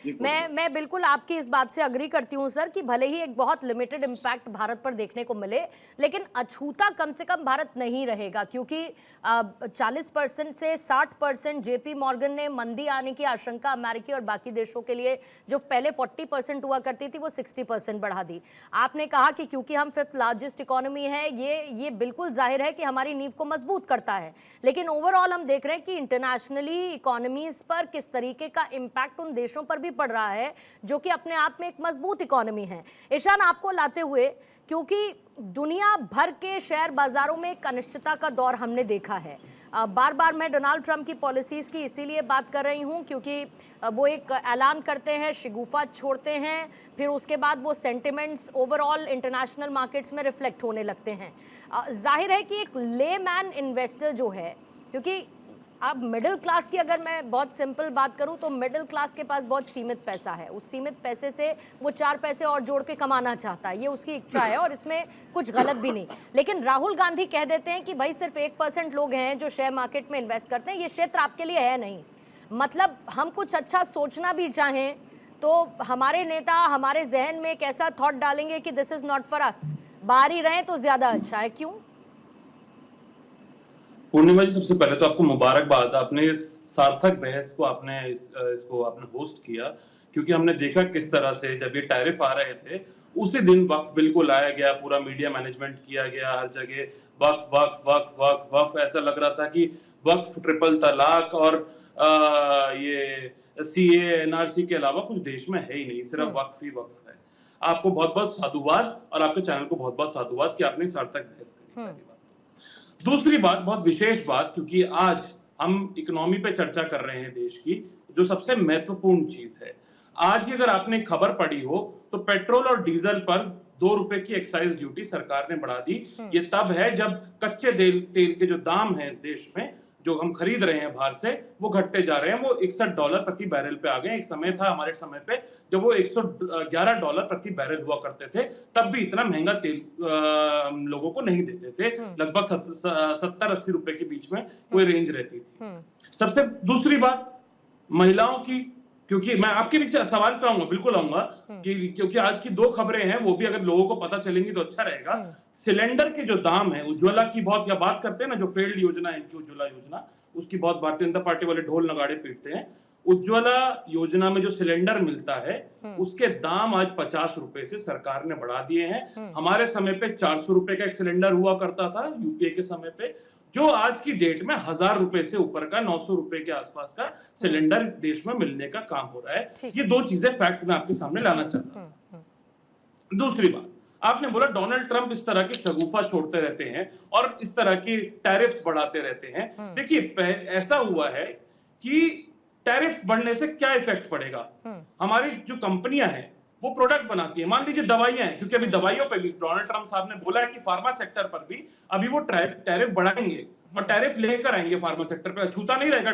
मैं बिल्कुल आपकी इस बात से अग्री करती हूँ सर कि भले ही एक बहुत लिमिटेड इम्पैक्ट भारत पर देखने को मिले, लेकिन अछूता कम से कम भारत नहीं रहेगा, क्योंकि 40% से 60% जेपी मॉर्गन ने मंदी आने की आशंका अमेरिकी और बाकी देशों के लिए जो पहले 40% हुआ करती थी वो 60% बढ़ा दी। आपने कहा कि क्योंकि हम 5th लार्जेस्ट इकोनॉमी है, ये बिल्कुल जाहिर है कि हमारी नींव को मजबूत करता है, लेकिन ओवरऑल हम देख रहे हैं कि इंटरनेशनली इकोनॉमीज पर किस तरीके का इम्पैक्ट उन देशों पर भी पड़ रहा है जो कि अपने आप में एक मजबूत इकोनॉमी है। ईशान, आपको लाते हुए, क्योंकि दुनिया भर के शेयर बाजारों में एक अनिश्चितता का दौर हमने देखा है। बार बार मैं डोनाल्ड ट्रंप की पॉलिसीज की इसीलिए बात कर रही हूं क्योंकि वो एक ऐलान करते हैं, शिगुफा छोड़ते हैं, फिर उसके बाद वो सेंटिमेंट्स ओवरऑल इंटरनेशनल मार्केट्स में रिफ्लेक्ट होने लगते हैं। जाहिर है कि एक लेमैन इन्वेस्टर जो है, क्योंकि अब मिडिल क्लास की अगर मैं बहुत सिंपल बात करूं तो मिडिल क्लास के पास बहुत सीमित पैसा है, उस सीमित पैसे से वो 4 पैसे और जोड़ के कमाना चाहता है, ये उसकी इच्छा है और इसमें कुछ गलत भी नहीं। लेकिन राहुल गांधी कह देते हैं कि भाई सिर्फ 1% लोग हैं जो शेयर मार्केट में इन्वेस्ट करते हैं, ये क्षेत्र आपके लिए है नहीं। मतलब हम कुछ अच्छा सोचना भी चाहें तो हमारे नेता हमारे जहन में एक ऐसा थॉट डालेंगे कि this is not for us, बाहर ही रहें तो ज्यादा अच्छा है। क्यों? पूर्णिमा जी, सबसे पहले तो आपको मुबारकबाद, आपने इस सार्थक बहस को इसको आपने होस्ट किया, क्योंकि हमने देखा किस तरह से जब ये टैरिफ आ रहे थे उसी दिन वक्फ बिल को लाया गया, पूरा मीडिया मैनेजमेंट किया गया, हर जगह वक्फ वक्फ वक्फ वक्फ वक्फ, ऐसा लग रहा था कि वक्फ, ट्रिपल तलाक और ये सीए एनआरसी के अलावा कुछ देश में है ही नहीं, सिर्फ वक्फ ही वक्फ है। आपको बहुत बहुत साधुवाद और आपके चैनल को बहुत बहुत साधुवाद कि आपने सार्थक बहस करी। दूसरी बात, बहुत विशेष बात, क्योंकि आज हम इकोनॉमी पे चर्चा कर रहे हैं देश की, जो सबसे महत्वपूर्ण चीज है। आज की अगर आपने खबर पढ़ी हो तो पेट्रोल और डीजल पर 2 रुपए की एक्साइज ड्यूटी सरकार ने बढ़ा दी। ये तब है जब कच्चे तेल के जो दाम हैं देश में, जो हम खरीद रहे हैं बाहर से, वो घटते जा रहे हैं। वो $61 प्रति बैरल पे आ गए। एक समय था हमारे समय पे जब वो $111 प्रति बैरल हुआ करते थे, तब भी इतना महंगा तेल लोगों को नहीं देते थे। लगभग 70-80 रुपए के बीच में कोई रेंज रहती थी। सबसे दूसरी बात महिलाओं की, क्योंकि मैं आपके भी सवाल पे आऊंगा, बिल्कुल आऊंगा, क्योंकि आज की 2 खबरें हैं, वो भी अगर लोगों को पता चलेंगी तो अच्छा रहेगा। सिलेंडर के जो दाम है, उज्ज्वला की बहुत या बात करते हैं ना, जो फेल्ड योजना है इनकी, उज्ज्वला योजना, उसकी बहुत भारतीय जनता पार्टी वाले ढोल नगाड़े पीटते हैं। उज्ज्वला योजना में जो सिलेंडर मिलता है उसके दाम आज 50 रुपए से सरकार ने बढ़ा दिए हैं। हमारे समय पे 400 रुपए का एक सिलेंडर हुआ करता था यूपीए के समय पे, जो आज की डेट में 1000 रुपए से ऊपर का 900 रुपए के आसपास का सिलेंडर देश में मिलने का काम हो रहा है। ये 2 चीजें फैक्ट मैं आपके सामने लाना चाहता हूं। दूसरी बात, आपने बोला डोनाल्ड ट्रंप इस तरह के शगुफा छोड़ते रहते हैं और इस तरह की टैरिफ बढ़ाते रहते हैं। देखिए, ऐसा हुआ है कि टैरिफ बढ़ने से क्या इफेक्ट पड़ेगा। हमारी जो कंपनियां हैं वो प्रोडक्ट बनाती है, मान लीजिए दवाइयां हैं, क्योंकि अभी दवाइयों पे भी डोनाल्ड ट्रंप साहब ने बोला है कि फार्मा सेक्टर पर भी अभी वो टैरिफ बढ़ाएंगे और टैरिफ लेकर आएंगे फार्मा सेक्टर पे, छूता नहीं रहेगा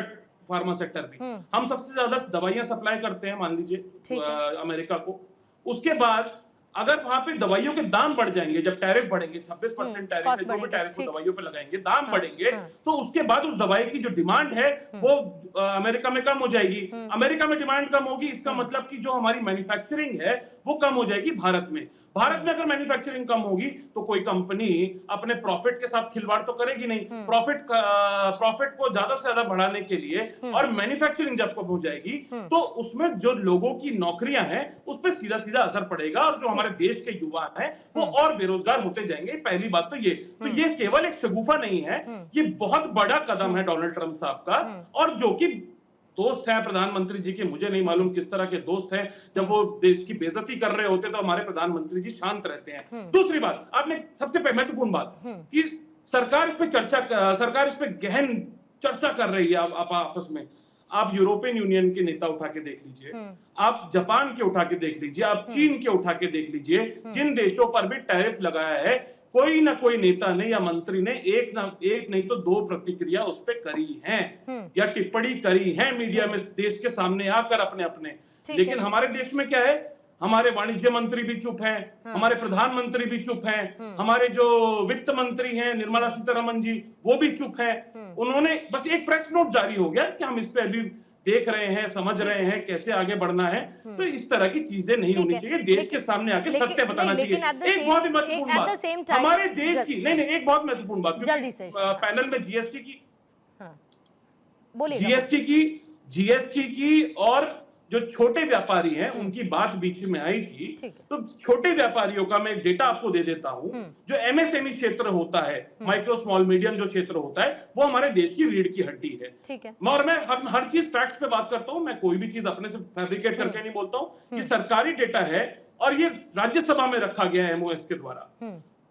फार्मा सेक्टर भी। हम सबसे ज्यादा दवाइयां सप्लाई करते हैं, मान लीजिए अमेरिका को। उसके बाद अगर वहां पे दवाइयों के दाम बढ़ जाएंगे, जब टैरिफ बढ़ेंगे, 26% टैरिफ है, जो भी टैरिफ को दवाइयों पे लगाएंगे, दाम बढ़ेंगे, तो उसके बाद उस दवाई की जो डिमांड है वो अमेरिका में कम हो जाएगी। अमेरिका में डिमांड कम होगी, इसका मतलब कि जो हमारी मैन्युफैक्चरिंग है वो कम हो जाएगी भारत में। भारत में अगर मैन्युफैक्चरिंग कम होगी तो कोई कंपनी अपने प्रॉफिट के साथ खिलवाड़ तो करेगी नहीं। प्रॉफिट को ज्यादा से ज्यादा बढ़ाने के लिए और मैन्युफैक्चरिंग जब कम हो जाएगी तो उसमें जो लोगों की नौकरियां हैं उस पर सीधा सीधा असर पड़ेगा और जो हमारे देश के युवा हैं वो और बेरोजगार होते जाएंगे। पहली बात तो ये केवल एक शगुफा नहीं है, ये बहुत बड़ा कदम है डोनाल्ड ट्रंप साहब का, और जो कि दोस्त हैं प्रधानमंत्री जी के, मुझे नहीं मालूम किस तरह के दोस्त हैं। जब वो देश की बेइज्जती कर रहे होते तो हमारे प्रधानमंत्री जी शांत रहते हैं। दूसरी बात, आपने सबसे महत्वपूर्ण बात कि सरकार इस पे गहन चर्चा कर रही है आप आपस में। आप यूरोपियन यूनियन के नेता उठा के देख लीजिए, आप जापान के उठा के देख लीजिए, आप चीन के उठा के देख लीजिए, जिन देशों पर भी टैरिफ लगाया है, कोई ना कोई नेता ने या मंत्री ने एक नहीं तो 2 प्रतिक्रिया उस पर करी है या टिप्पणी करी है मीडिया में देश के सामने आकर अपने। लेकिन हमारे देश में क्या है, हमारे वाणिज्य मंत्री भी चुप हैं, हमारे प्रधानमंत्री भी चुप हैं, हमारे जो वित्त मंत्री हैं निर्मला सीतारमण जी वो भी चुप हैं। उन्होंने बस एक प्रेस नोट जारी हो गया कि हम इस पे अभी देख रहे हैं, समझ रहे हैं कैसे आगे बढ़ना है। तो इस तरह की चीजें नहीं होनी चाहिए, देश के सामने आके सत्य बताना चाहिए। एक बहुत ही महत्वपूर्ण बात हमारे देश की, नहीं एक बहुत महत्वपूर्ण बात, जल्दी से पैनल में जीएसटी की, बोलिए, जीएसटी की और जो छोटे व्यापारी हैं उनकी बात बीच में आई थी। तो छोटे व्यापारियों का मैं एक डेटा आपको दे देता हूं। जो एमएसएमई क्षेत्र होता है, माइक्रो स्मॉल मीडियम जो क्षेत्र होता है, वो हमारे देश की रीढ़ की हड्डी है। ठीक है। और मैं हर चीज फैक्ट्स पे बात करता हूं, मैं कोई भी चीज अपने से फैब्रिकेट करके नहीं बोलता हूं। ये सरकारी डेटा है और ये राज्यसभा में रखा गया है एमओएस के द्वारा।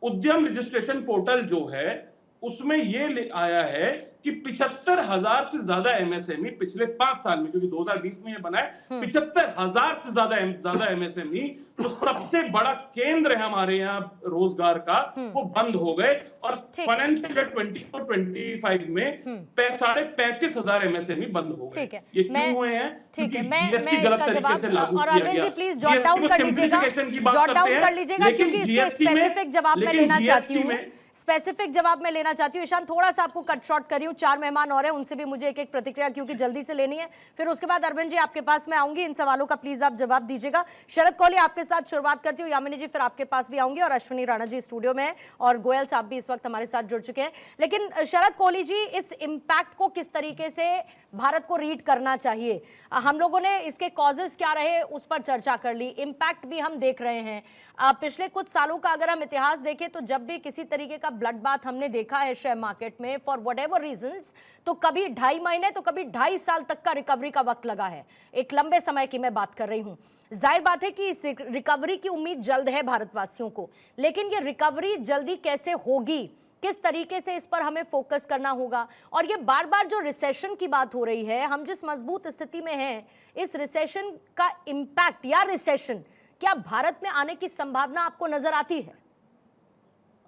उद्यम रजिस्ट्रेशन पोर्टल जो है उसमें ये आया है कि 75,000 से ज्यादा एमएसएमई पिछले 5 साल में, क्योंकि 2020 में ये बना है, 75,000 से ज्यादा एमएसएमई जो सबसे बड़ा केंद्र है हमारे यहाँ रोजगार का, वो बंद हो गए। और फाइनेंशियल ईयर 24-25 में 35,500 एमएसएमई बंद हो गए। ये क्यों हुए हैं? क्योंकि जीएसटी गलत तरीके से लागू किया गया। जी प्लीज जॉट डाउन कर लीजिएगा, क्योंकि इसके स्पेसिफिक जवाब मैं लेना चाहती हूँ। स्पेसिफिक जवाब मैं लेना चाहती हूँ। ईशान, थोड़ा सा आपको कट शॉर्ट करी हूँ, 4 मेहमान और हैं, उनसे भी मुझे एक एक प्रतिक्रिया क्योंकि जल्दी से लेनी है। फिर उसके बाद अरविंद जी आपके पास मैं आऊंगी, इन सवालों का प्लीज आप जवाब दीजिएगा। शरद कोहली आपके साथ शुरुआत करती हूँ, यामिनी जी फिर आपके पास भी आऊंगी, और अश्विनी राणा जी स्टूडियो में है, और गोयल साहब भी इस वक्त हमारे साथ जुड़ चुके हैं। लेकिन शरद कोहली जी, इस इम्पैक्ट को किस तरीके से भारत को रीड करना चाहिए? हम लोगों ने इसके कॉजेस क्या रहे उस पर चर्चा कर ली, इम्पैक्ट भी हम देख रहे हैं। पिछले कुछ सालों का अगर हम इतिहास देखें तो जब भी किसी तरीके का ब्लड बाथ हमने देखा है शेयर मार्केट में फॉर व्हाटएवर रीजंस, तो कभी 2.5 महीने तो कभी 2.5 साल तक का रिकवरी का वक्त लगा है। एक लंबे समय की मैं बात कर रही हूं। जाहिर बात है कि इस रिकवरी की उम्मीद जल्द है भारतवासियों को, लेकिन ये रिकवरी जल्दी कैसे होगी, किस तरीके से इस पर हमें फोकस करना होगा? और ये बार बार जो रिसेशन की बात हो रही है, हम जिस मजबूत स्थिति में हैं, इस रिसेशन का इम्पैक्ट या रिसेशन क्या भारत में आने की संभावना आपको नजर आती है?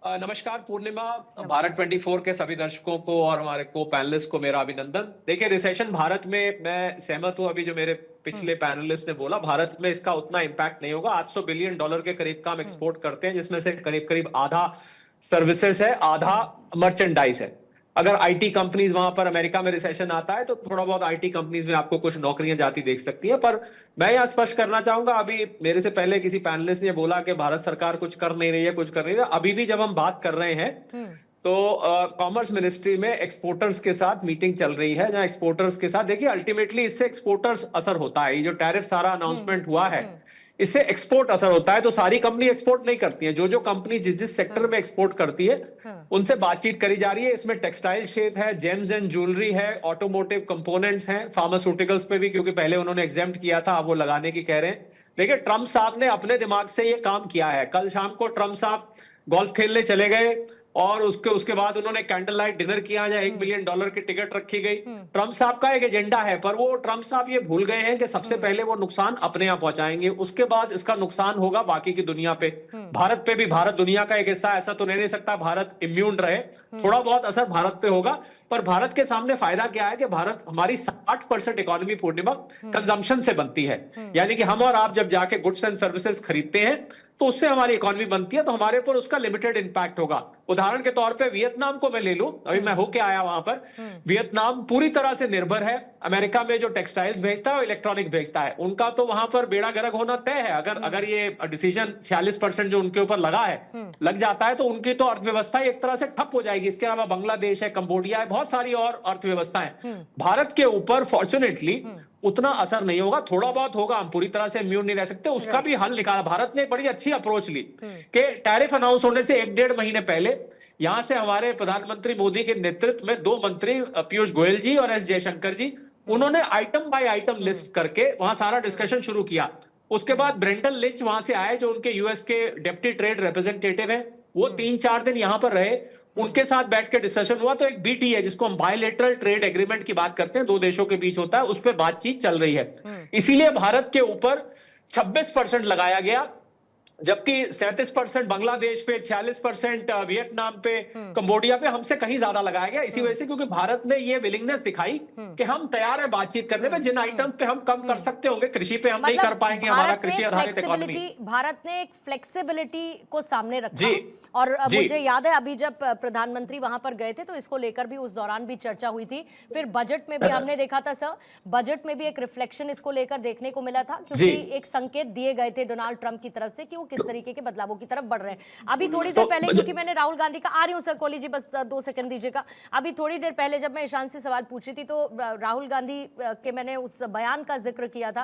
नमस्कार पूर्णिमा, भारत 24 के सभी दर्शकों को और हमारे को पैनलिस्ट को मेरा अभिनंदन। देखिए, रिसेशन भारत में, मैं सहमत हूं अभी जो मेरे पिछले पैनलिस्ट ने बोला, भारत में इसका उतना इम्पैक्ट नहीं होगा। $800 बिलियन के करीब का हम एक्सपोर्ट करते हैं, जिसमें से करीब आधा सर्विसेज है, आधा मर्चेंडाइज है। अगर आईटी कंपनीज, वहां पर अमेरिका में रिसेशन आता है तो थोड़ा बहुत आईटी कंपनीज में आपको कुछ नौकरियां जाती देख सकती है। पर मैं यह स्पष्ट करना चाहूंगा, अभी मेरे से पहले किसी पैनलिस्ट ने बोला कि भारत सरकार कुछ कर नहीं रही है, कुछ कर रही है। अभी भी जब हम बात कर रहे हैं तो कॉमर्स मिनिस्ट्री में एक्सपोर्टर्स के साथ मीटिंग चल रही है, जहां एक्सपोर्टर्स के साथ, देखिए अल्टीमेटली इससे एक्सपोर्टर्स असर होता है। ये जो टैरिफ सारा अनाउंसमेंट हुआ है, इससे एक्सपोर्ट असर होता है। तो सारी कंपनी एक्सपोर्ट नहीं करती है, जो कंपनी जिस सेक्टर में एक्सपोर्ट करती है उनसे बातचीत करी जा रही है। इसमें टेक्सटाइल क्षेत्र है, जेम्स एंड ज्वेलरी है, ऑटोमोटिव कंपोनेंट्स हैं, फार्मास्यूटिकल्स पे भी, क्योंकि पहले उन्होंने एग्जेम्प्ट किया था, अब वो लगाने की कह रहे हैं। लेकिन ट्रंप साहब ने अपने दिमाग से ये काम किया है। कल शाम को ट्रंप साहब गोल्फ खेलने चले गए और उसके बाद उन्होंने कैंडल लाइट डिनर किया, जहां $1 मिलियन की टिकट रखी गई। ट्रंप साहब का एक एजेंडा है, पर वो ट्रंप साहब ये भूल गए हैं कि सबसे पहले वो नुकसान अपने यहाँ पहुंचाएंगे, उसके बाद इसका नुकसान होगा बाकी की दुनिया पे, भारत पे भी। भारत दुनिया का एक हिस्सा, ऐसा तो नहीं सकता भारत इम्यून रहे, थोड़ा बहुत असर भारत पे होगा। पर भारत के सामने फायदा क्या है कि भारत, हमारी 60% इकोनॉमी पूर्णिमा कंजम्पशन से बनती है। यानी कि हम और आप जब जाके गुड्स एंड सर्विसेज खरीदते हैं तो उससे हमारी इकोनॉमी बनती है, तो हमारे ऊपर उसका लिमिटेड इंपैक्ट होगा। उदाहरण के तौर पे वियतनाम को मैं ले लूं, अभी मैं होके आया वहां पर। वियतनाम पूरी तरह से निर्भर है अमेरिका में जो टेक्सटाइल्स भेजता है और इलेक्ट्रॉनिक भेजता है, उनका तो वहां पर बेड़ा गर्क होना तय है। अगर ये डिसीजन 46% जो उनके ऊपर लगा है लग जाता है, तो उनकी तो अर्थव्यवस्था एक तरह से ठप हो जाएगी। इसके अलावा बांग्लादेश है, कंबोडिया है, बहुत सारी और अर्थव्यवस्थाएं। भारत के ऊपर फॉर्चुनेटली उतना असर नहीं होगा, थोड़ा बहुत होगा, हम पूरी तरह से इम्यून नहीं रह सकते। उसका भी हल निकाला भारत ने, एक बड़ी अच्छी अप्रोच ली कि टैरिफ अनाउंस होने से 1-1.5 महीने पहले यहां से हमारे प्रधानमंत्री मोदी के नेतृत्व में 2 मंत्री, पीयूष गोयल जी और एस जयशंकर जी, उन्होंने आइटम बाय आइटम लिस्ट करके वहां सारा डिस्कशन शुरू किया। उसके बाद ब्रेंडन लिंच वहां से आए, जो उनके यूएस के डिप्टी ट्रेड रिप्रेजेंटेटिव है, वो 3-4 दिन यहां पर रहे, उनके साथ बैठ के डिस्कशन हुआ। तो एक बीटी है, जिसको हम बायलैटरल ट्रेड एग्रीमेंट की बात करते हैं, 2 देशों के बीच होता है, उस पर बातचीत चल रही है। इसीलिए भारत के ऊपर 26% लगाया गया जबकि 37% बांग्लादेश पे, 46% वियतनाम पे, कंबोडिया पे हमसे कहीं ज्यादा लगाया गया। इसी वजह से क्योंकि भारत ने ये विलिंगनेस दिखाई कि हम तैयार हैं बातचीत करने में। जिन आइटम पे हम कम कर सकते होंगे, कृषि पे हम नहीं कर पाएंगे, हमारा कृषि आधारित इकोनॉमी। भारत ने एक फ्लेक्सिबिलिटी को सामने रखा। जी, और जी। मुझे याद है अभी जब प्रधानमंत्री वहां पर गए थे तो इसको लेकर भी उस दौरान भी चर्चा हुई थी। फिर बजट में भी हमने देखा था सर, बजट में भी एक रिफ्लेक्शन इसको लेकर देखने को मिला था, क्योंकि एक संकेत दिए गए थे डोनाल्ड ट्रंप की तरफ से कि वो किस तरीके के बदलावों की तरफ बढ़ रहे हैं। अभी थोड़ी देर पहले, क्योंकि मैंने राहुल गांधी का, आ रही हूँ सर कोहली जी, बस 2 सेकंड दीजिएगा। अभी थोड़ी देर पहले जब मैं ईशान से सवाल पूछी थी तो राहुल गांधी के मैंने उस बयान का जिक्र किया था